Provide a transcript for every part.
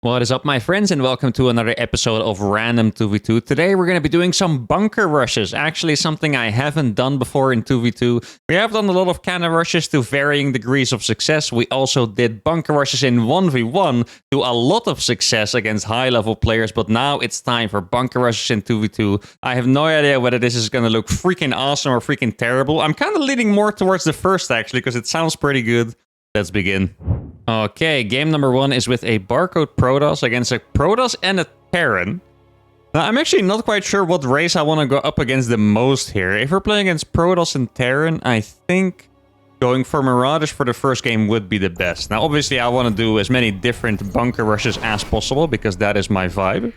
What is up, my friends, and welcome to another episode of Random 2v2. Today we're going to be doing some bunker rushes, actually something I haven't done before in 2v2. We have done a lot of cannon rushes to varying degrees of success. We also did bunker rushes in 1v1 to a lot of success against high-level players, but now it's time for bunker rushes in 2v2. I have no idea whether this is going to look freaking awesome or freaking terrible. I'm kind of leaning more towards the first, actually, because it sounds pretty good. Let's begin. Okay, game number one is with a Barcode Protoss against a Protoss and a Terran. Now, I'm actually not quite sure what race I want to go up against the most here. If we're playing against Protoss and Terran, I think going for Marauders for the first game would be the best. Now, obviously, I want to do as many different bunker rushes as possible because that is my vibe.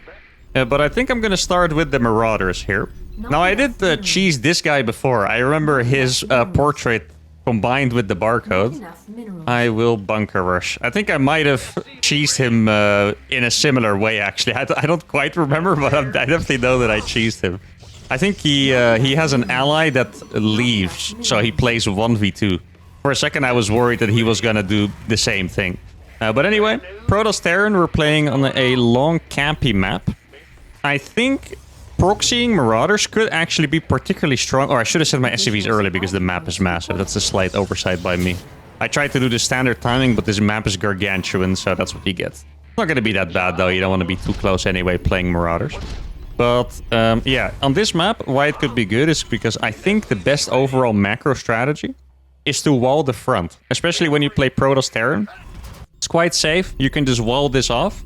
But I think I'm going to start with the Marauders here. Now, I did cheese this guy before. I remember his portrait combined with the barcode. I will bunker rush. I think I might have cheesed him in a similar way, actually. I don't quite remember, but I definitely know that I cheesed him. I think he has an ally that leaves, so he plays 1v2. For a second, I was worried that he was going to do the same thing. But anyway, Protoss Terran, we're playing on a long campy map. I think proxying Marauders could actually be particularly strong. Or I should have set my SCVs early because the map is massive. That's a slight oversight by me. I tried to do the standard timing, but this map is gargantuan, so that's what you get. It's not going to be that bad, though. You don't want to be too close anyway playing Marauders. But yeah, on this map, why it could be good is because I think the best overall macro strategy is to wall the front. Especially when you play Protoss Terran. It's quite safe. You can just wall this off.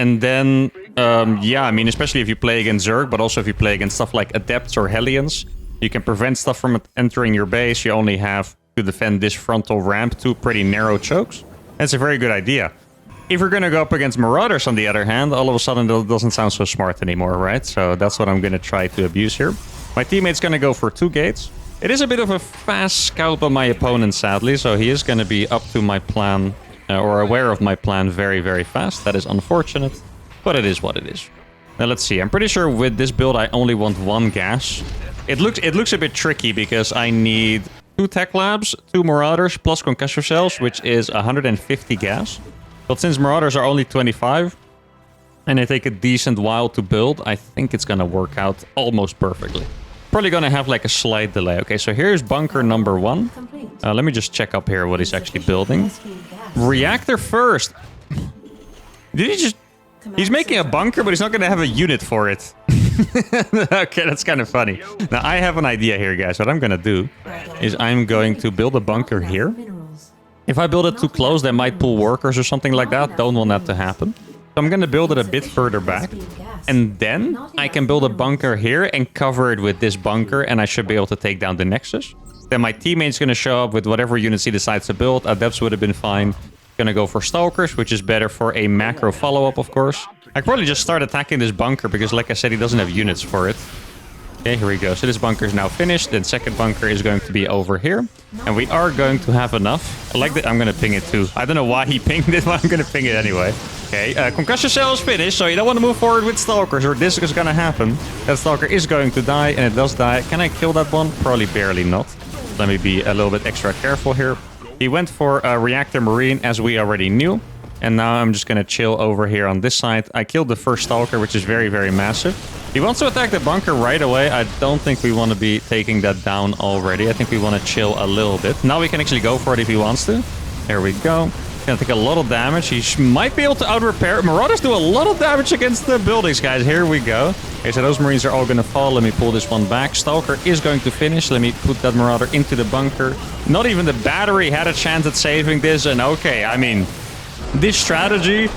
And then, yeah, I mean, especially if you play against Zerg, but also if you play against stuff like Adepts or Hellions, you can prevent stuff from entering your base. You only have to defend this frontal ramp, two pretty narrow chokes. That's a very good idea. If you're going to go up against Marauders, on the other hand, all of a sudden that doesn't sound so smart anymore, right? So that's what I'm going to try to abuse here. My teammate's going to go for 2 gates. It is a bit of a fast scout by my opponent, sadly, so he is going to be up to my plan. Or aware of my plan very, very fast. That is unfortunate, but it is what it is. Now let's see. I'm pretty sure with this build I only want 1 gas. It looks a bit tricky because I need 2 tech labs, 2 Marauders plus concussor cells, which is 150 gas. But since Marauders are only 25 and they take a decent while to build, I think it's gonna work out almost perfectly. Probably gonna have like a slight delay. Okay, so here's bunker number 1. Let me just check up here what he's actually building. Reactor first. Did he just... He's making a bunker, but he's not going to have a unit for it. Okay, that's kind of funny. Now, I have an idea here, guys. What I'm going to do is I'm going to build a bunker here. If I build it too close, they might pull workers or something like that. Don't want that to happen. So I'm going to build it a bit further back. And then I can build a bunker here and cover it with this bunker. And I should be able to take down the Nexus. Then my teammate's going to show up with whatever units he decides to build. Adepts would have been fine. Going to go for Stalkers, which is better for a macro follow-up, of course. I could probably just start attacking this bunker because, like I said, he doesn't have units for it. Okay, here we go. So this bunker is now finished. Then second bunker is going to be over here. And we are going to have enough. I like that. I'm going to ping it too. I don't know why he pinged it, but I'm going to ping it anyway. Okay, concussor cell is finished, so you don't want to move forward with Stalkers or this is going to happen. That Stalker is going to die, and it does die. Can I kill that one? Probably barely not. Let me be a little bit extra careful here. He went for a Reactor Marine, as we already knew. And now I'm just going to chill over here on this side. I killed the first Stalker, which is very, very massive. He wants to attack the bunker right away. I don't think we want to be taking that down already. I think we want to chill a little bit. Now we can actually go for it if he wants to. There we go. Gonna take a lot of damage. He might be able to out-repair. Marauders do a lot of damage against the buildings, guys. Here we go. Okay, so those Marines are all gonna fall. Let me pull this one back. Stalker is going to finish. Let me put that Marauder into the bunker. Not even the battery had a chance at saving this. And okay, I mean, this strategy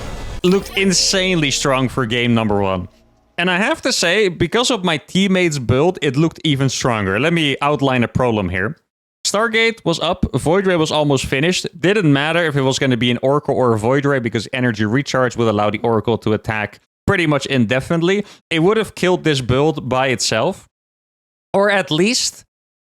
looked insanely strong for game number 1. And I have to say, because of my teammates' build, it looked even stronger. Let me outline a problem here. Stargate was up, Void Ray was almost finished. Didn't matter if it was going to be an Oracle or a Void Ray because energy recharge would allow the Oracle to attack pretty much indefinitely. It would have killed this build by itself. Or at least,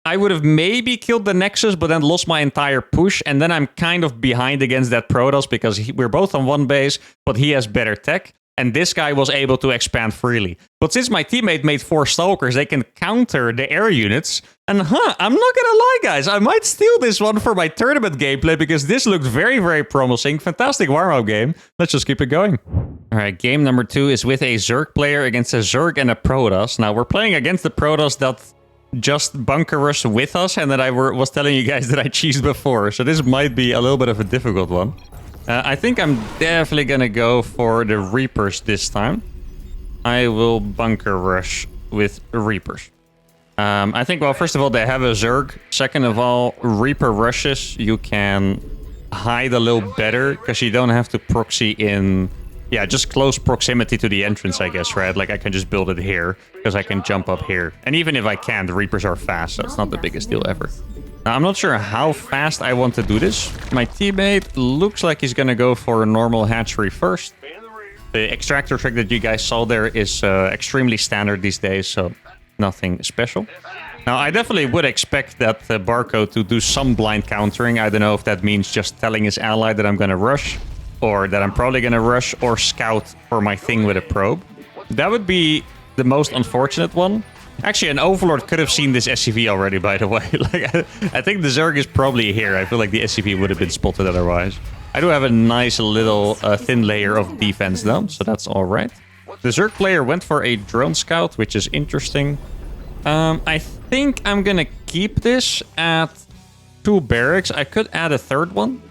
I would have maybe killed the Nexus, but then lost my entire push. And then I'm kind of behind against that Protoss because we're both on one base, but he has better tech. and this guy was able to expand freely. But since my teammate made 4 Stalkers, they can counter the air units. And I'm not gonna lie, guys, I might steal this one for my tournament gameplay because this looked very, very promising. Fantastic warm-up game. Let's just keep it going. All right, game number 2 is with a Zerg player against a Zerg and a Protoss. Now, we're playing against the Protoss that just bunker rushed with us and that I was telling you guys that I cheesed before. So this might be a little bit of a difficult one. I think I'm definitely gonna go for the Reapers this time. I will bunker rush with Reapers. I think, well, first of all, they have a Zerg. Second of all, Reaper rushes, you can hide a little better because you don't have to proxy in, yeah, just close proximity to the entrance, I guess, right? Like I can just build it here because I can jump up here. And even if I can't, the Reapers are fast, so it's not the biggest deal ever. Now, I'm not sure how fast I want to do this. My teammate looks like he's going to go for a normal hatchery first. The extractor trick that you guys saw there is extremely standard these days, so nothing special. Now, I definitely would expect that Barco to do some blind countering. I don't know if that means just telling his ally that I'm going to rush, or that I'm probably going to rush or scout for my thing with a probe. That would be the most unfortunate one. Actually, an Overlord could have seen this SCV already, by the way. Like, I think the Zerg is probably here. I feel like the SCV would have been spotted otherwise. I do have a nice little thin layer of defense, though, so that's all right. The Zerg player went for a drone scout, which is interesting. I think I'm going to keep this at 2 barracks. I could add a third one.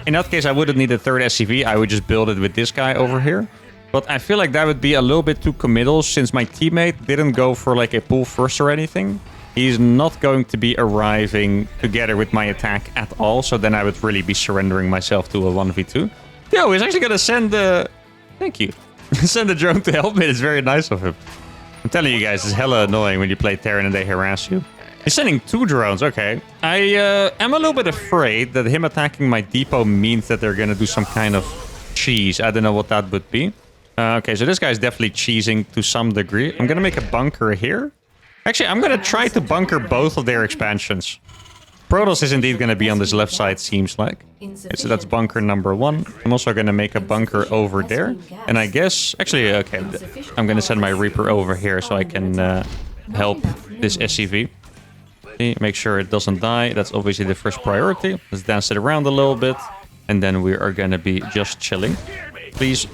In that case, I wouldn't need a third SCV. I would just build it with this guy over here. But I feel like that would be a little bit too committal since my teammate didn't go for like a pull first or anything. He's not going to be arriving together with my attack at all. So then I would really be surrendering myself to a 1v2. Yo, he's actually going to send the... Thank you. Send the drone to help me. It's very nice of him. I'm telling you guys, it's hella annoying when you play Terran and they harass you. He's sending 2 drones, okay. I am a little bit afraid that him attacking my depot means that they're going to do some kind of cheese. I don't know what that would be. Okay, so this guy's definitely cheesing to some degree. I'm going to make a bunker here. Actually, I'm going to try to bunker both of their expansions. Protoss is indeed going to be on this left side, seems like. Okay, so that's bunker number 1. I'm also going to make a bunker over there. And I guess... Actually, okay, I'm going to send my Reaper over here so I can help this SCV. Make sure it doesn't die. That's obviously the first priority. Let's dance it around a little bit. And then we are going to be just chilling. Please...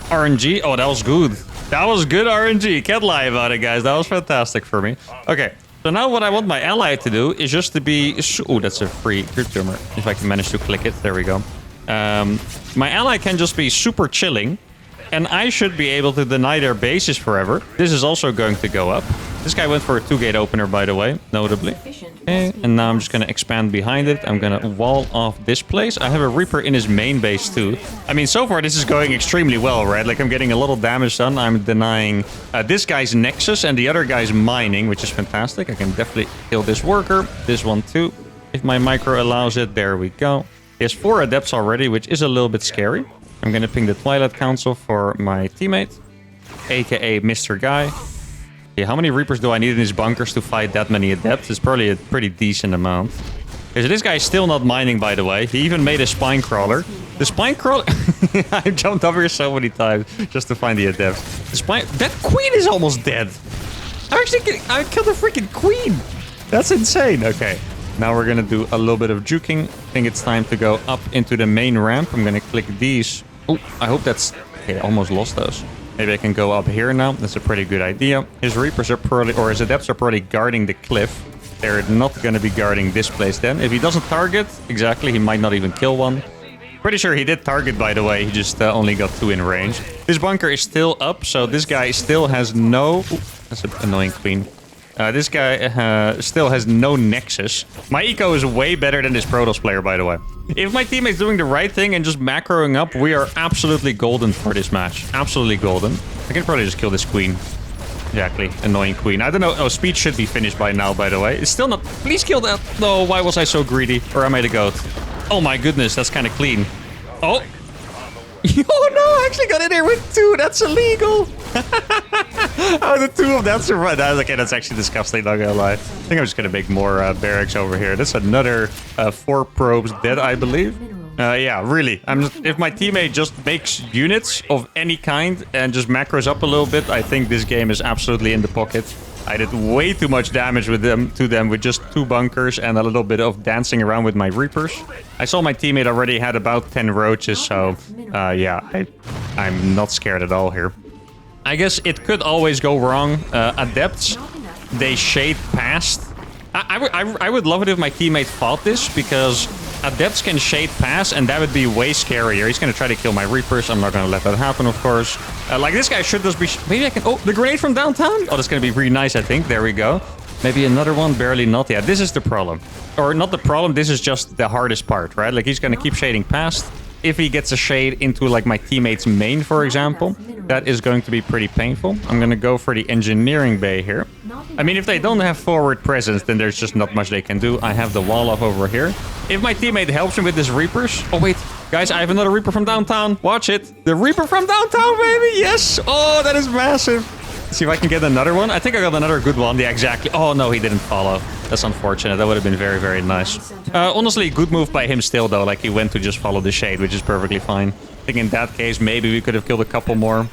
RNG. Oh, that was good. That was good RNG. Can't lie about it, guys. That was fantastic for me. Okay, so now what I want my ally to do is just to be... Oh, that's a free crit tumor. If I can manage to click it. There we go. My ally can just be super chilling. And I should be able to deny their bases forever. This is also going to go up. This guy went for a 2-gate opener, by the way, notably. Okay, and now I'm just going to expand behind it. I'm going to wall off this place. I have a Reaper in his main base, too. I mean, so far, this is going extremely well, right? Like, I'm getting a little damage done. I'm denying this guy's Nexus and the other guy's mining, which is fantastic. I can definitely kill this worker. This one, too. If my micro allows it, there we go. He has 4 Adepts already, which is a little bit scary. I'm going to ping the Twilight Council for my teammate, aka Mr. Guy. Yeah, how many Reapers do I need in his bunkers to fight that many Adepts? It's probably a pretty decent amount. Okay, so this guy's still not mining, by the way. He even made a Spine Crawler. The Spine Crawler... I jumped over here so many times just to find the Adept. The Spine... That Queen is almost dead. I killed the freaking Queen. That's insane. Okay, now we're going to do a little bit of juking. I think it's time to go up into the main ramp. I'm going to click these. Oh, I hope that's... Okay, I almost lost those. Maybe I can go up here now. That's a pretty good idea. His Reapers are probably... Or his Adepts are probably guarding the cliff. They're not going to be guarding this place then. If he doesn't target, exactly, he might not even kill one. Pretty sure he did target, by the way. He just only got 2 in range. This bunker is still up, so this guy still has no... Ooh, that's an annoying queen. This guy still has no Nexus. My eco is way better than this Protoss player, by the way. If my teammate's doing the right thing and just macroing up, we are absolutely golden for this match. Absolutely golden. I can probably just kill this queen. Exactly. Annoying queen. I don't know. Oh, speed should be finished by now, by the way. It's still not... Please kill that. No, why was I so greedy? Or am I the goat? Oh my goodness, that's kind of clean. Oh. Oh no, I actually got in there with 2. That's illegal. Oh, the 2 of them survived. Okay, that's actually disgusting, not gonna lie. I think I'm just gonna make more barracks over here. That's another 4 probes dead, I believe. Yeah, really. If my teammate just makes units of any kind and just macros up a little bit, I think this game is absolutely in the pocket. I did way too much damage to them with just 2 bunkers and a little bit of dancing around with my Reapers. I saw my teammate already had about 10 roaches, so yeah, I'm not scared at all here. I guess it could always go wrong. Adepts, they shade past. I would love it if my teammate fought this, because Adepts can shade past, and that would be way scarier. He's going to try to kill my Reapers. I'm not going to let that happen, of course. Like, this guy should just be... Maybe I can... Oh, the grenade from downtown? Oh, that's going to be really nice, I think. There we go. Maybe another one, barely not. Yeah, this is the problem. Or not the problem, this is just the hardest part, right? Like, he's going to keep shading past. If he gets a shade into, like, my teammate's main, for example, that is going to be pretty painful. I'm going to go for the engineering bay here. I mean, if they don't have forward presence, then there's just not much they can do. I have the wall off over here. If my teammate helps me with his Reapers... Oh, wait. Guys, I have another Reaper from downtown. Watch it. The Reaper from downtown, baby. Yes. Oh, that is massive. Let's see if I can get another one. I think I got another good one. Yeah, exactly. Oh, no, he didn't follow. That's unfortunate. That would have been very, very nice. Honestly, good move by him still, though. Like, he went to just follow the shade, which is perfectly fine. I think in that case, maybe we could have killed a couple more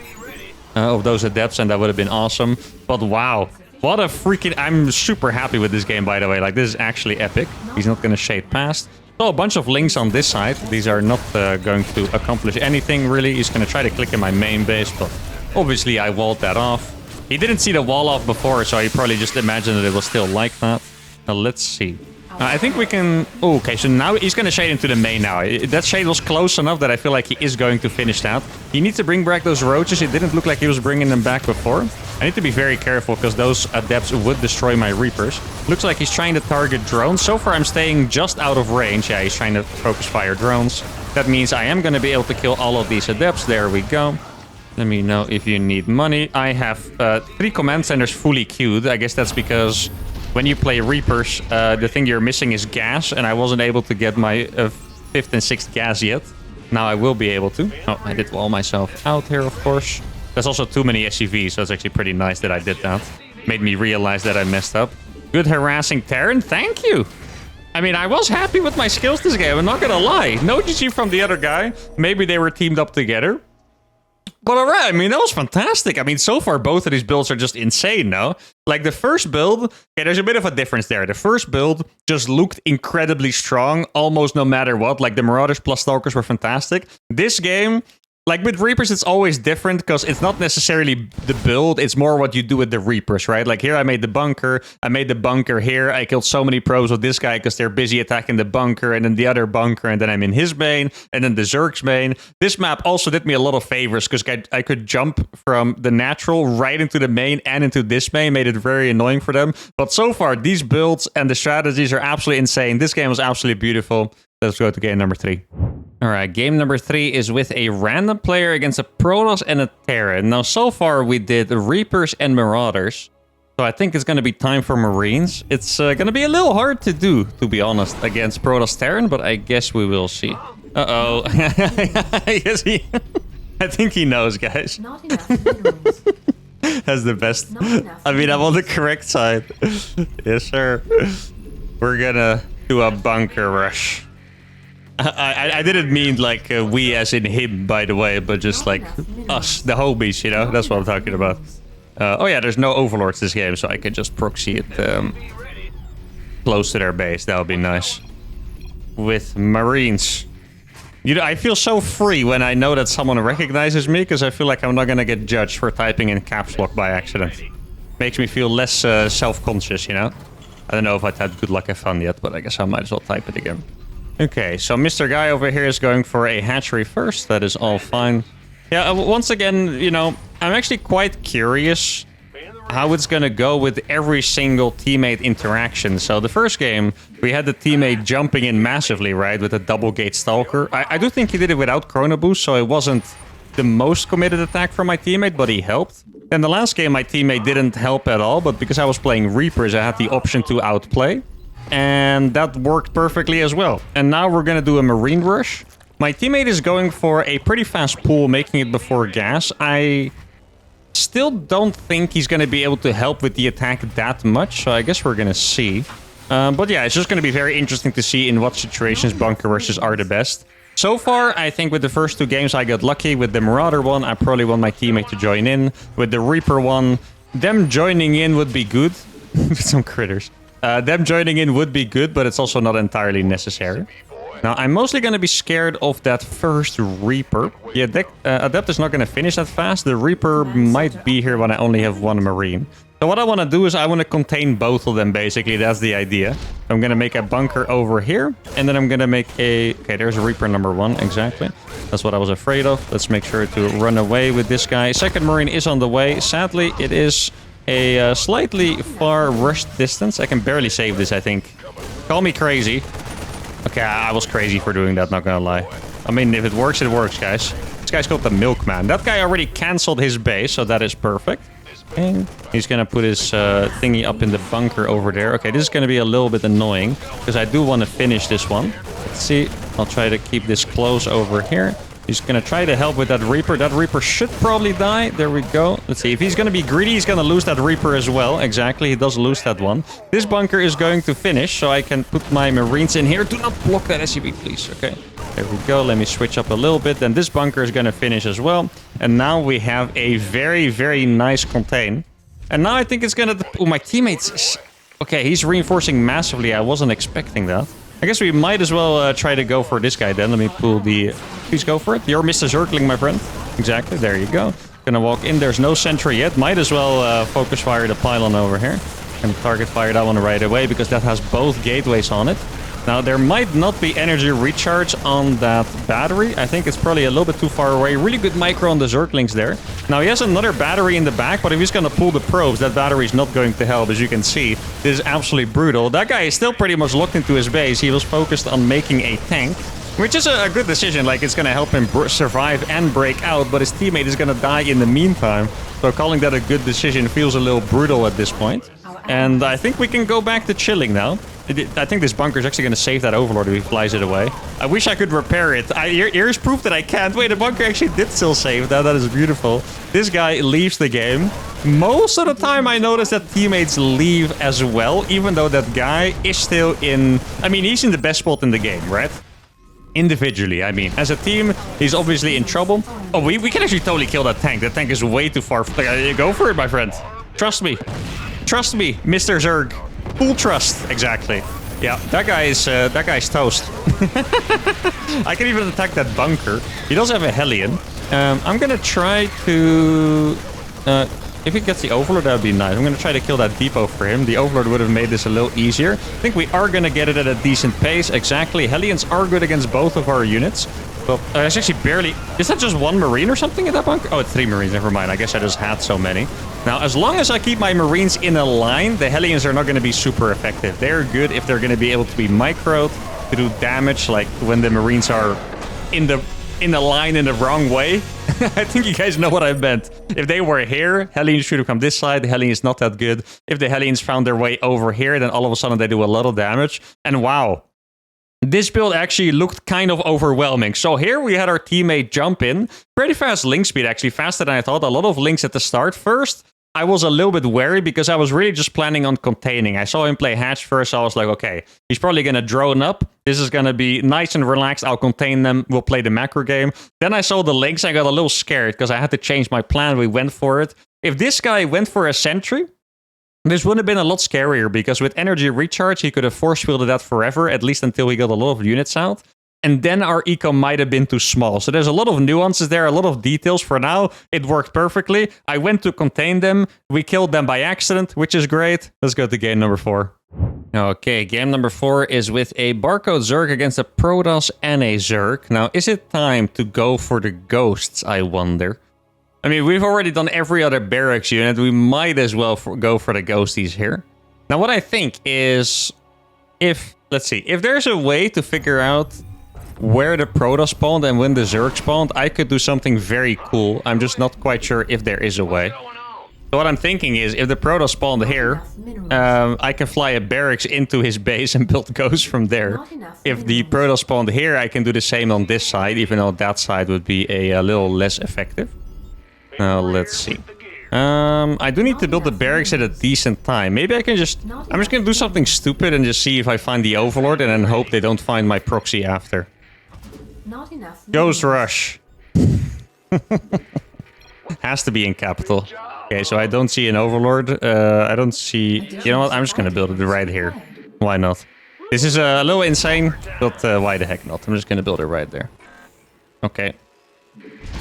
of those Adepts, and that would have been awesome. But wow. What a freaking... I'm super happy with this game, by the way. Like, this is actually epic. He's not going to shade past. So, a bunch of links on this side. These are not going to accomplish anything, really. He's going to try to click in my main base, but obviously I walled that off. He didn't see the wall off before, so he probably just imagined that it was still like that. Now, let's see. I think we can... Oh, okay, so now he's going to shade into the main now. That shade was close enough that I feel like he is going to finish that. He needs to bring back those roaches. It didn't look like he was bringing them back before. I need to be very careful, because those Adepts would destroy my Reapers. Looks like he's trying to target drones. So far, I'm staying just out of range. Yeah, he's trying to focus fire drones. That means I am going to be able to kill all of these Adepts. There we go. Let me know if you need money. I have 3 command centers fully queued. I guess that's because... when you play Reapers, the thing you're missing is gas, and I wasn't able to get my 5th and 6th gas yet. Now I will be able to. Oh, I did wall myself out here, of course. There's also too many SCVs, so it's actually pretty nice that I did that. Made me realize that I messed up. Good harassing Terran, thank you! I mean, I was happy with my skills this game, I'm not gonna lie. No GG from the other guy. Maybe they were teamed up together. But alright, I mean, that was fantastic. I mean, so far, both of these builds are just insane, no? Like, the first build, okay, there's a bit of a difference there. The first build just looked incredibly strong, almost no matter what. Like, the Marauders plus Stalkers were fantastic. This game... Like, with Reapers, it's always different, because it's not necessarily the build, it's more what you do with the Reapers, right? Like, here I made the bunker here, I killed so many probes with this guy because they're busy attacking the bunker, and then the other bunker, and then I'm in his main, and then the Zerg's main. This map also did me a lot of favors, because I could jump from the natural right into the main and into this main, made it very annoying for them. But so far, these builds and the strategies are absolutely insane. This game was absolutely beautiful. Let's go to game number 3. All right, game number 3 is with a random player against a Protoss and a Terran. Now, so far, we did Reapers and Marauders. So I think it's going to be time for Marines. It's going to be a little hard to do, to be honest, against Protoss Terran, but I guess we will see. Uh-oh. I think he knows, guys. Not enough minerals. That's the best. I mean, I'm on the correct side. Yes, sir. We're going to do a bunker rush. I didn't mean like we as in him, by the way, but just like us, the homies, you know? That's what I'm talking about. Oh yeah, there's no overlords this game, so I can just proxy it close to their base. That would be nice. With Marines. You know, I feel so free when I know that someone recognizes me, because I feel like I'm not going to get judged for typing in caps lock by accident. Makes me feel less self-conscious, you know? I don't know if I typed good luck have fun yet, but I guess I might as well type it again. Okay, so Mr. Guy over here is going for a hatchery first. That is all fine. Yeah, once again, you know, I'm actually quite curious how it's going to go with every single teammate interaction. So the first game, we had the teammate jumping in massively, right, with a double gate Stalker. I do think he did it without Chrono Boost, so it wasn't the most committed attack from my teammate, but he helped. And the last game, my teammate didn't help at all, but because I was playing Reapers, I had the option to outplay. And that worked perfectly as well. And now we're going to do a Marine rush. My teammate is going for a pretty fast pull, making it before gas. I still don't think he's going to be able to help with the attack that much, so I guess we're going to see. But yeah, it's just going to be very interesting to see in what situations bunker rushes are the best. So far, I think with the first 2 games, I got lucky. With the Marauder one, I probably want my teammate to join in. With the Reaper one, them joining in would be good. Some critters. Them joining in would be good, but it's also not entirely necessary. Now, I'm mostly going to be scared of that first Reaper. Yeah, Adept is not going to finish that fast. The Reaper might be here when I only have 1 Marine. So what I want to do is I want to contain both of them, basically. That's the idea. I'm going to make a bunker over here. And then I'm going to make a... Okay, there's a Reaper number 1, exactly. That's what I was afraid of. Let's make sure to run away with this guy. Second Marine is on the way. Sadly, it is a slightly far rush distance. I can barely save this, I think. Call me crazy. Okay, I was crazy for doing that, not gonna lie. I mean, if it works, guys. This guy's called the Milkman. That guy already cancelled his base, so that is perfect. And he's gonna put his thingy up in the bunker over there. Okay, this is gonna be a little bit annoying, because I do want to finish this one. Let's see. I'll try to keep this close over here. He's going to try to help with that Reaper. That Reaper should probably die. There we go. Let's see. If he's going to be greedy, he's going to lose that Reaper as well. Exactly. He does lose that one. This bunker is going to finish, so I can put my Marines in here. Do not block that SCV, please. Okay. There we go. Let me switch up a little bit. Then this bunker is going to finish as well. And now we have a very, very nice contain. And now I think it's going to... Oh, my teammates... Okay, he's reinforcing massively. I wasn't expecting that. I guess we might as well try to go for this guy then. Let me pull the... Please go for it. You're Mr. Zergling, my friend. Exactly. There you go. Gonna walk in. There's no sentry yet. Might as well focus fire the pylon over here. And target fire that one right away because that has both gateways on it. Now, there might not be energy recharge on that battery. I think it's probably a little bit too far away. Really good micro on the Zerglings there. Now, he has another battery in the back, but if he's going to pull the probes, that battery is not going to help, as you can see. This is absolutely brutal. That guy is still pretty much locked into his base. He was focused on making a tank, which is a good decision. Like, it's going to help him survive and break out, but his teammate is going to die in the meantime. So calling that a good decision feels a little brutal at this point. And I think we can go back to chilling now. I think this bunker is actually going to save that Overlord if he flies it away. I wish I could repair it. Here's proof that I can't. Wait, the bunker actually did still save that. That is beautiful. This guy leaves the game. Most of the time I notice that teammates leave as well, even though that guy is still in... I mean, he's in the best spot in the game, right? Individually, I mean. As a team, he's obviously in trouble. Oh, we can actually totally kill that tank. That tank is way too far. Go for it, my friend. Trust me. Trust me, Mr. Zerg. Full trust. Exactly. Yeah, that guy's toast. I can even attack that bunker. He does have a Hellion. I'm gonna try to... if he gets the Overlord, that would be nice. I'm gonna try to kill that depot for him. The Overlord would have made this a little easier. I think we are gonna get it at a decent pace. Exactly. Hellions are good against both of our units. Well, it's actually barely... Is that just 1 Marine or something in that bunker? Oh, it's 3 Marines. Never mind. I guess I just had so many. Now, as long as I keep my Marines in a line, the Hellions are not going to be super effective. They're good if they're going to be able to be microed, to do damage, like when the Marines are in the line in the wrong way. I think you guys know what I meant. If they were here, Hellions should have come this side. The Hellion is not that good. If the Hellions found their way over here, then all of a sudden they do a lot of damage. And wow. This build actually looked kind of overwhelming. So here we had our teammate jump in. Pretty fast link speed, actually. Faster than I thought. A lot of links at the start. First, I was a little bit wary because I was really just planning on containing. I saw him play hatch first, so I was like, okay, he's probably going to drone up. This is going to be nice and relaxed. I'll contain them. We'll play the macro game. Then I saw the links. I got a little scared because I had to change my plan. We went for it. If this guy went for a sentry... This would have been a lot scarier because with energy recharge, he could have force-fielded that forever, at least until we got a lot of units out. And then our eco might have been too small. So there's a lot of nuances there, a lot of details. For now, it worked perfectly. I went to contain them. We killed them by accident, which is great. Let's go to game number 4. Okay, game number 4 is with a Barcode Zerg against a Protoss and a Zerg. Now, is it time to go for the ghosts, I wonder? I mean, we've already done every other barracks unit. We might as well go for the ghosties here. Now, what I think is... Let's see. If there's a way to figure out where the Protoss spawned and when the Zerg spawned, I could do something very cool. I'm just not quite sure if there is a way. So what I'm thinking is, if the Protoss spawned here, I can fly a barracks into his base and build ghosts from there. If the Protoss spawned here, I can do the same on this side, even though that side would be a little less effective. Let's see. I do need to build the barracks at a decent time. Maybe I can just... I'm just going to do something stupid and just see if I find the Overlord and then hope they don't find my proxy after. Not enough. Ghost Rush. Has to be in capital. Okay, so I don't see an Overlord. I don't see... You know what? I'm just going to build it right here. Why not? This is a little insane, but why the heck not? I'm just going to build it right there. Okay.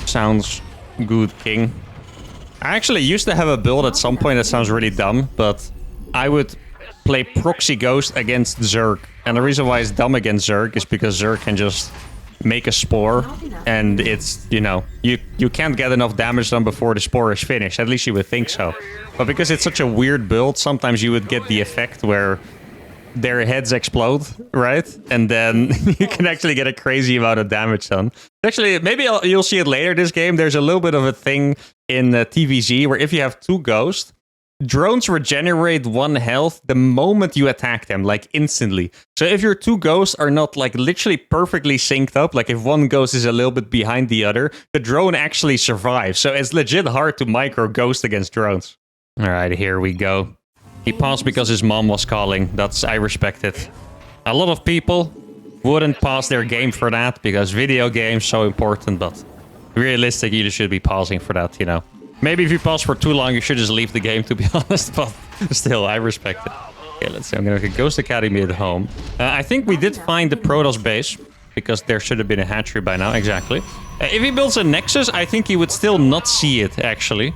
Sounds good, King. I actually used to have a build at some point that sounds really dumb, but I would play Proxy Ghost against Zerg. And the reason why it's dumb against Zerg is because Zerg can just make a spore, and it's, you know, you can't get enough damage done before the spore is finished. At least you would think so. But because it's such a weird build, sometimes you would get the effect where their heads explode, right? And then you can actually get a crazy amount of damage done. Actually, maybe you'll see it later this game. There's a little bit of a thing in TVZ where if you have 2 ghosts, drones regenerate 1 health the moment you attack them, like instantly. So if your 2 ghosts are not like literally perfectly synced up, like if one ghost is a little bit behind the other, the drone actually survives. So it's legit hard to micro ghost against drones. All right, here we go. He paused because his mom was calling. I respect it. A lot of people wouldn't pause their game for that because video games so important, but realistically, you should be pausing for that, you know. Maybe if you pause for too long, you should just leave the game, to be honest, but still, I respect it. Okay, let's see. I'm gonna get Ghost Academy at home. I think we did find the Protoss base, because there should have been a hatchery by now, exactly. If he builds a Nexus, I think he would still not see it, actually.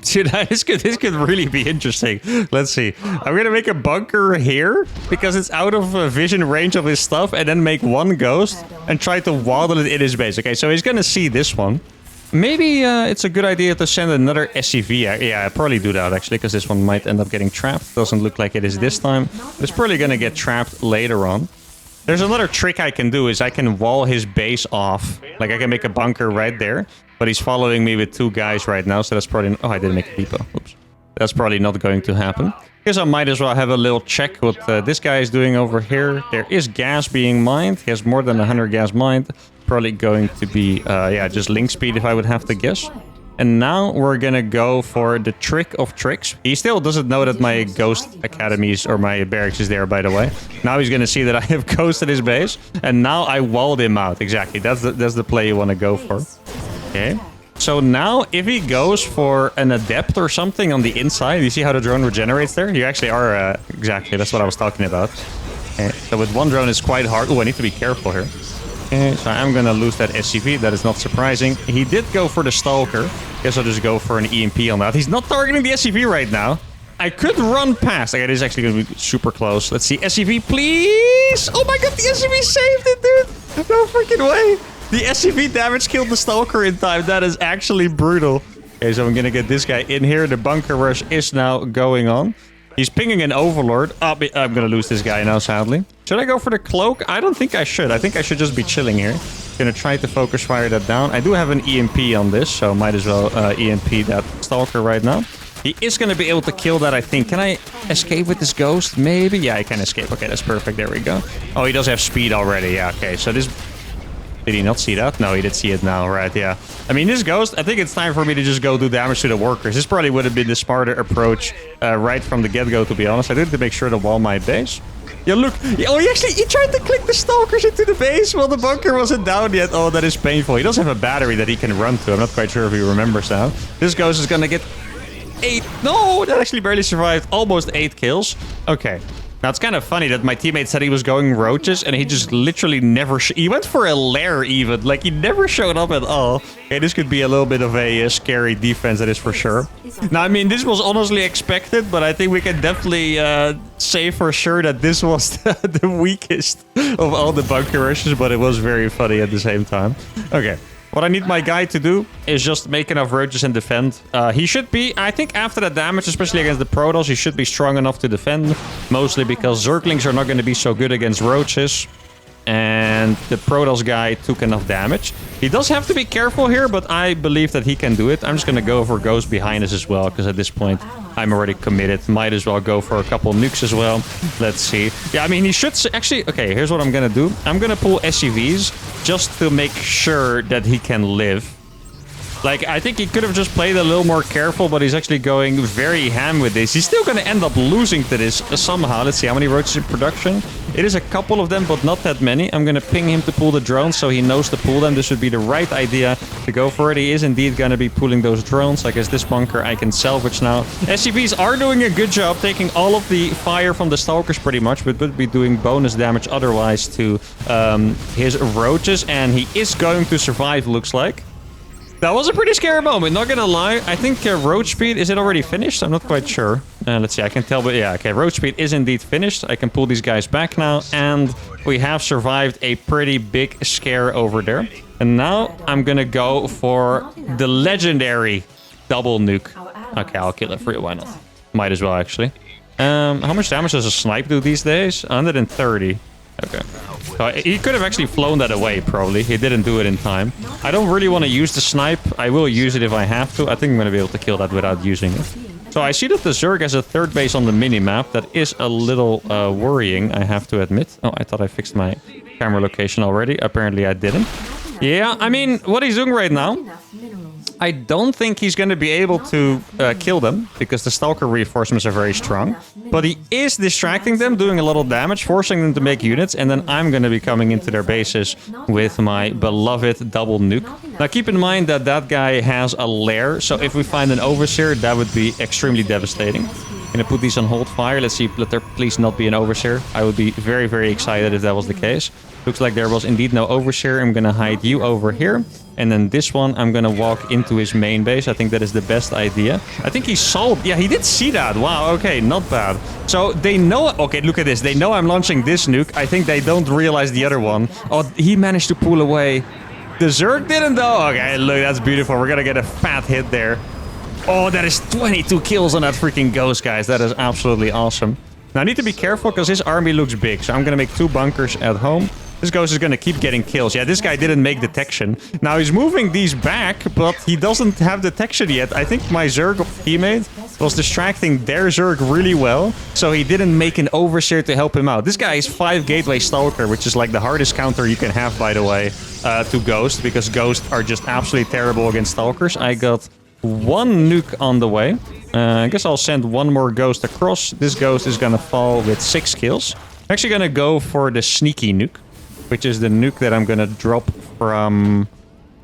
Dude, this could really be interesting. Let's see. I'm gonna make a bunker here because it's out of vision range of his stuff, and then make 1 ghost and try to waddle it in his base. Okay, so he's gonna see this one. Maybe it's a good idea to send another SCV. Yeah, I'll probably do that actually, because this one might end up getting trapped. Doesn't look like it is this time. It's probably gonna get trapped later on. There's another trick I can do is I can wall his base off. Like I can make a bunker right there. But he's following me with 2 guys right now, so that's probably... Oh, I didn't make a depot. Oops. That's probably not going to happen. Guess I might as well have a little check what this guy is doing over here. There is gas being mined. He has more than 100 gas mined. Probably going to be, yeah, just link speed if I would have to guess. And now we're gonna go for the trick of tricks. He still doesn't know that my ghost academies or my barracks is there, by the way. Now he's gonna see that I have ghost at his base. And now I walled him out. Exactly, that's the play you want to go for. Okay. So now if he goes for an adept or something on the inside, you see how the drone regenerates there? You actually are, exactly, that's what I was talking about. Okay. So with 1 drone it's quite hard. Oh, I need to be careful here. Okay, so I'm gonna lose that SCV, that is not surprising. He did go for the Stalker. Guess I'll just go for an EMP on that. He's not targeting the SCV right now. I could run past. Okay, this is actually gonna be super close. Let's see, SCV, please! Oh my god, the SCV saved it, dude! No freaking way! The SCV damage killed the Stalker in time. That is actually brutal. Okay, so I'm gonna get this guy in here. The bunker rush is now going on. He's pinging an Overlord. I'm gonna lose this guy now, sadly. Should I go for the cloak? I don't think I should. I think I should just be chilling here. Gonna try to focus fire that down. I do have an EMP on this, so might as well EMP that Stalker right now. He is gonna be able to kill that, I think. Can I escape with this ghost? Maybe? Yeah, I can escape. Okay, that's perfect. There we go. Oh, he does have speed already. Yeah, okay. So this... Did he not see that? No, he did see it now, right? Yeah. I mean, this ghost, I think it's time for me to just go do damage to the workers. This probably would have been the smarter approach right from the get-go, to be honest. I did to make sure to wall my base. Yeah, look. Oh, he tried to click the Stalkers into the base while the bunker wasn't down yet. Oh, that is painful. He does have a battery that he can run to. I'm not quite sure if he remembers that. This ghost is gonna get 8. No, that actually barely survived. Almost 8 kills. Okay. Now, it's kind of funny that my teammate said he was going roaches, and he just literally never... He went for a lair, even. Like, he never showed up at all. Okay, this could be a little bit of a scary defense, that is for sure. Now, I mean, this was honestly expected, but I think we can definitely say for sure that this was the weakest of all the bunker rushes, but it was very funny at the same time. Okay. What I need my guy to do is just make enough roaches and defend. He should be, I think after that damage, especially against the Protoss, he should be strong enough to defend. Mostly because Zerglings are not going to be so good against roaches. And the Protoss guy took enough damage. He does have to be careful here, but I believe that he can do it. I'm just going to go for Ghost behind us as well, because at this point, I'm already committed. Might as well go for a couple nukes as well. Let's see. Yeah, I mean, he should... Actually, okay, here's what I'm going to do. I'm going to pull SCVs just to make sure that he can live. Like, I think he could have just played a little more careful, but he's actually going very ham with this. He's still going to end up losing to this somehow. Let's see how many roaches in production. It is a couple of them, but not that many. I'm going to ping him to pull the drones so he knows to pull them. This would be the right idea to go for it. He is indeed going to be pulling those drones. I guess this bunker I can salvage now. SCVs are doing a good job taking all of the fire from the stalkers pretty much, but would be doing bonus damage otherwise to his roaches. And he is going to survive, looks like. That was a pretty scary moment, not gonna lie. I think roach speed, is it already finished? I'm not quite sure. Let's see, I can tell, but yeah, okay, roach speed is indeed finished. I can pull these guys back now, and we have survived a pretty big scare over there. And now I'm gonna go for the legendary double nuke. Okay, I'll kill it for you, why not? Might as well, actually. How much damage does a snipe do these days? 130. Okay. He could have actually flown that away, probably. He didn't do it in time. I don't really want to use the snipe. I will use it if I have to. I think I'm going to be able to kill that without using it. So I see that the Zerg has a third base on the mini-map. That is a little worrying, I have to admit. Oh, I thought I fixed my camera location already. Apparently I didn't. Yeah, I mean, what he's doing right now, I don't think he's going to be able to kill them, because the Stalker reinforcements are very strong. But he is distracting them, doing a lot of damage, forcing them to make units, and then I'm going to be coming into their bases with my beloved double nuke. Now keep in mind that that guy has a lair, so if we find an Overseer, that would be extremely devastating. I'm going to put these on hold fire. Let's see, let there please not be an Overseer. I would be very, very excited if that was the case. Looks like there was indeed no Overseer. I'm going to hide you over here. And then this one, I'm going to walk into his main base. I think that is the best idea. I think he saw... Yeah, he did see that. Wow, okay, not bad. So they know... Okay, look at this. They know I'm launching this nuke. I think they don't realize the other one. Oh, he managed to pull away. The Zerg didn't though. Okay, look, that's beautiful. We're going to get a fat hit there. Oh, that is 22 kills on that freaking ghost, guys. That is absolutely awesome. Now, I need to be careful because his army looks big. So I'm going to make 2 bunkers at home. This ghost is going to keep getting kills. Yeah, this guy didn't make detection. Now, he's moving these back, but he doesn't have detection yet. I think my Zerg teammate was distracting their Zerg really well, so he didn't make an Overseer to help him out. This guy is 5 Gateway Stalker, which is like the hardest counter you can have, by the way, to Ghost, because Ghosts are just absolutely terrible against Stalkers. I got 1 nuke on the way. I guess I'll send 1 more Ghost across. This Ghost is going to fall with 6 kills. I'm actually going to go for the sneaky nuke, which is the nuke that I'm going to drop from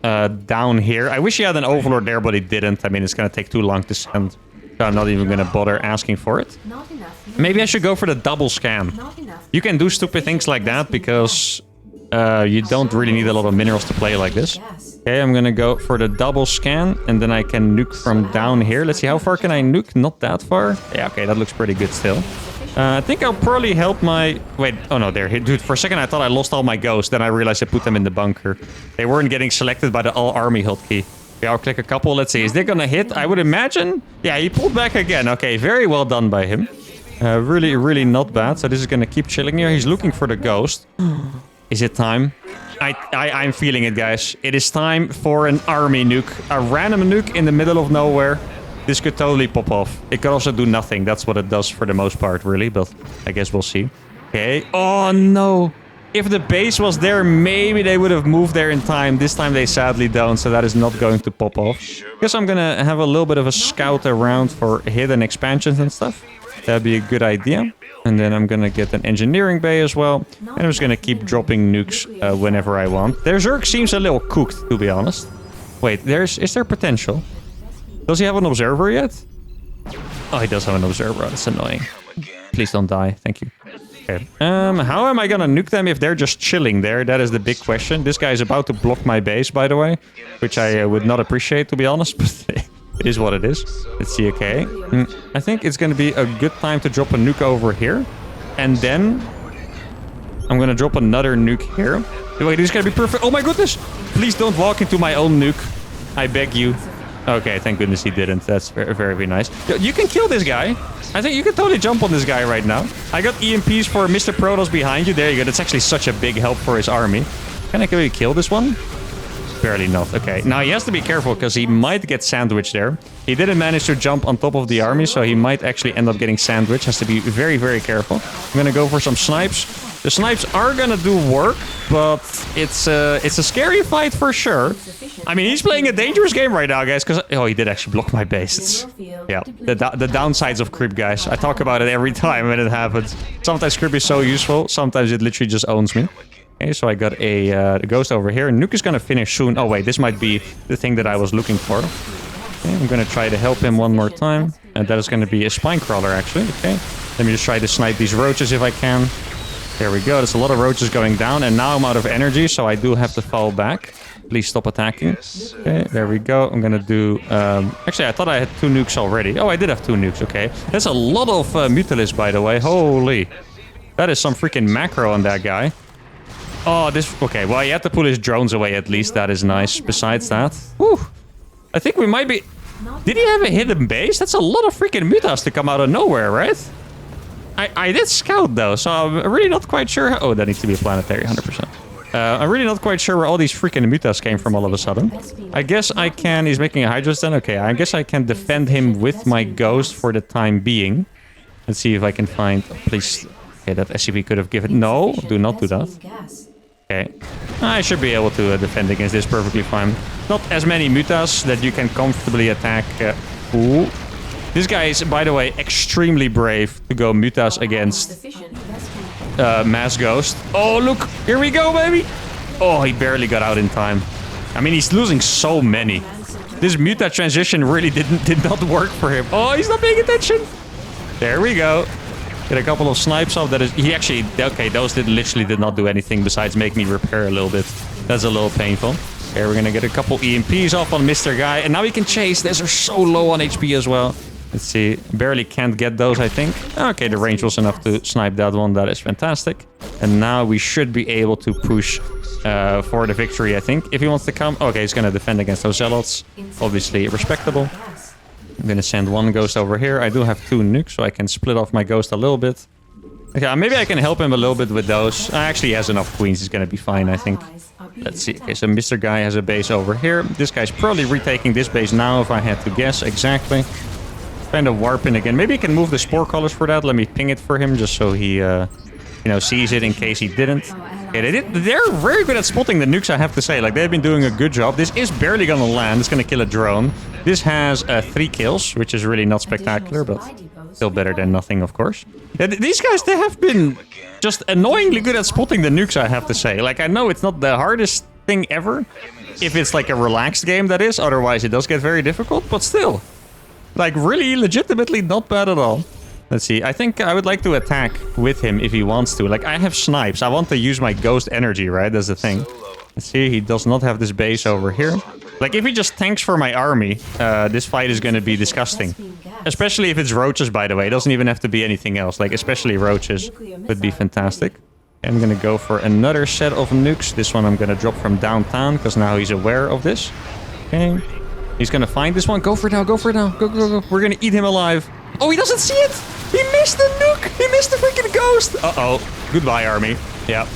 down here. I wish he had an Overlord there, but he didn't. I mean, it's going to take too long to send, so I'm not even going to bother asking for it. Maybe I should go for the double scan. You can do stupid things like that because you don't really need a lot of minerals to play like this. Okay, I'm going to go for the double scan, and then I can nuke from down here. Let's see, how far can I nuke? Not that far. Yeah, okay, that looks pretty good still. I think I'll probably help my... Wait, oh no, there. Dude, for a second I thought I lost all my ghosts. Then I realized I put them in the bunker. They weren't getting selected by the all-army hotkey. Okay, I'll click a couple. Let's see. Is they gonna hit? I would imagine. Yeah, he pulled back again. Okay, very well done by him. Really, really not bad. So this is gonna keep chilling here. He's looking for the ghost. Is it time? I'm feeling it, guys. It is time for an army nuke. A random nuke in the middle of nowhere. This could totally pop off. It could also do nothing. That's what it does for the most part, really. But I guess we'll see. Okay. Oh, no. If the base was there, maybe they would have moved there in time. This time they sadly don't, so that is not going to pop off. Guess I'm going to have a little bit of a scout around for hidden expansions and stuff. That'd be a good idea. And then I'm going to get an engineering bay as well. And I'm just going to keep dropping nukes whenever I want. Their Zerg seems a little cooked, to be honest. Wait, is there potential? Does he have an observer yet? Oh, he does have an observer. That's annoying. Please don't die. Thank you. Okay. How am I gonna nuke them if they're just chilling there? That is the big question. This guy is about to block my base, by the way. Which I would not appreciate, to be honest. But it is what it is. Let's see, okay. I think it's gonna be a good time to drop a nuke over here. And then... I'm gonna drop another nuke here. Wait, this is gonna be perfect. Oh my goodness! Please don't walk into my own nuke. I beg you. Okay, thank goodness he didn't. That's very, very nice. You can kill this guy. I think you can totally jump on this guy right now. I got EMPs for Mr. Protoss behind you. There you go. That's actually such a big help for his army. Can I really kill this one? Barely not. Okay, now he has to be careful because he might get sandwiched there. He didn't manage to jump on top of the army, so he might actually end up getting sandwiched. Has to be very, very careful. I'm gonna go for some snipes. The snipes are gonna do work, but it's a scary fight for sure. I mean, he's playing a dangerous game right now, guys, because... Oh, he did actually block my base. Yeah, the downsides of creep, guys. I talk about it every time when it happens. Sometimes creep is so useful. Sometimes it literally just owns me. Okay, so I got a ghost over here. Nuke is gonna finish soon. Oh, wait, this might be the thing that I was looking for. Okay, I'm gonna try to help him one more time. And that is gonna be a spine crawler, actually. Okay, let me just try to snipe these roaches if I can. There we go. There's a lot of roaches going down, and now I'm out of energy, so I do have to fall back. Please stop attacking. Okay, there we go. I'm gonna do... Actually, I thought I had 2 nukes already. Oh, I did have 2 nukes, okay. That's a lot of Mutalis, by the way. Holy. That is some freaking macro on that guy. Oh, this... Okay, well, he had to pull his drones away at least. That is nice. Besides that... Whew. I think we might be... Did he have a hidden base? That's a lot of freaking mutas to come out of nowhere, right? I did scout, though, so I'm really not quite sure... Oh, that needs to be a planetary, 100%. I'm really not quite sure where all these freaking mutas came from all of a sudden. I guess I can... He's making a Hydros then? Okay, I guess I can defend him with my ghost for the time being. Let's see if I can find... Please... Okay, that SCP could have given... No, do not do that. Okay. I should be able to defend against this perfectly fine. Not as many mutas that you can comfortably attack. Ooh. This guy is, by the way, extremely brave to go mutas against Mass Ghost. Oh, look. Here we go, baby. Oh, he barely got out in time. I mean, he's losing so many. This muta transition really did not work for him. Oh, he's not paying attention. There we go. Get a couple of snipes off. That is... He actually... Okay, those literally did not do anything besides make me repair a little bit. That's a little painful. Okay, we're gonna get a couple EMPs off on Mr. Guy. And now we can chase. These are so low on HP as well. Let's see. Barely can't get those, I think. Okay, the range was enough to snipe that one. That is fantastic. And now we should be able to push for the victory, I think. If he wants to come... Okay, he's going to defend against those zealots. Obviously respectable. I'm going to send 1 ghost over here. I do have 2 nukes, so I can split off my ghost a little bit. Okay, maybe I can help him a little bit with those. Actually, he has enough queens. He's going to be fine, I think. Let's see. Okay, so Mr. Guy has a base over here. This guy's probably retaking this base now, if I had to guess. Exactly. Kind of warping again. Maybe he can move the spore colors for that. Let me ping it for him just so he, you know, sees it in case he didn't. Okay, they're very good at spotting the nukes, I have to say. Like, they've been doing a good job. This is barely gonna land. It's gonna kill a drone. This has 3 kills, which is really not spectacular, but still better than nothing, of course. Yeah, these guys, they have been just annoyingly good at spotting the nukes, I have to say. Like, I know it's not the hardest thing ever. If it's like a relaxed game, that is. Otherwise, it does get very difficult, but still. Like, really, legitimately not bad at all. Let's see. I think I would like to attack with him if he wants to. Like, I have snipes. I want to use my ghost energy, right? That's the thing. Let's see. He does not have this base over here. Like, if he just tanks for my army, this fight is going to be disgusting. Especially if it's roaches, by the way. It doesn't even have to be anything else. Like, especially roaches would be fantastic. I'm going to go for another set of nukes. This one I'm going to drop from downtown because now he's aware of this. Okay. He's gonna find this one. Go for it now. Go for it now. Go, go, go. We're gonna eat him alive. Oh, he doesn't see it. He missed the nuke. He missed the freaking ghost. Uh-oh. Goodbye, army. Yeah.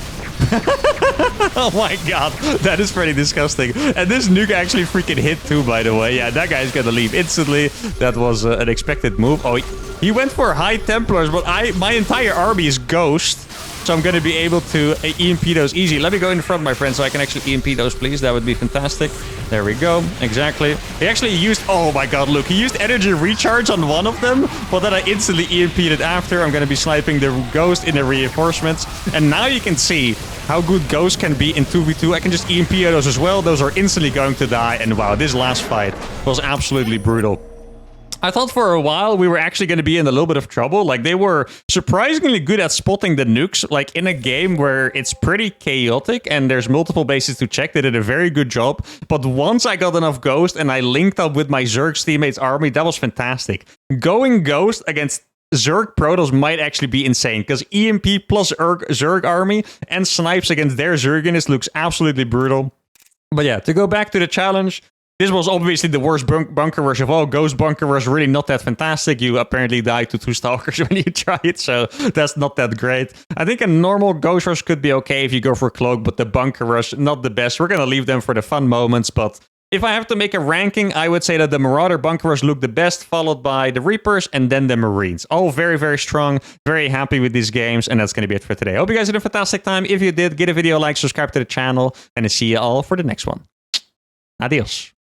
Oh my god. That is pretty disgusting. And this nuke actually freaking hit too, by the way. Yeah, that guy's gonna leave instantly. That was an expected move. Oh, he went for high Templars, but my entire army is ghost. So I'm going to be able to EMP those easy. Let me go in front, my friend, so I can actually EMP those, please. That would be fantastic. There we go. Exactly. He actually used... Oh, my God, look. He used energy recharge on one of them, but then I instantly EMP'd it after. I'm going to be sniping the ghost in the reinforcements. And now you can see how good ghosts can be in 2v2. I can just EMP those as well. Those are instantly going to die. And wow, this last fight was absolutely brutal. I thought for a while we were actually going to be in a little bit of trouble. Like, they were surprisingly good at spotting the nukes. Like, in a game where it's pretty chaotic and there's multiple bases to check, they did a very good job. But once I got enough Ghost and I linked up with my Zerg's teammates' army, that was fantastic. Going Ghost against Zerg Protoss might actually be insane, because EMP plus Zerg army and snipes against their Zerg units looks absolutely brutal. But yeah, to go back to the challenge... This was obviously the worst bunker rush of all. Ghost bunker rush really not that fantastic. You apparently died to 2 stalkers when you try it, so that's not that great. I think a normal ghost rush could be okay if you go for cloak, but the bunker rush, not the best. We're going to leave them for the fun moments, but if I have to make a ranking, I would say that the Marauder bunker rush look the best, followed by the Reapers and then the Marines. All very, very strong. Very happy with these games, and that's going to be it for today. Hope you guys had a fantastic time. If you did, give a video a like, subscribe to the channel, and I'll see you all for the next one. Adios.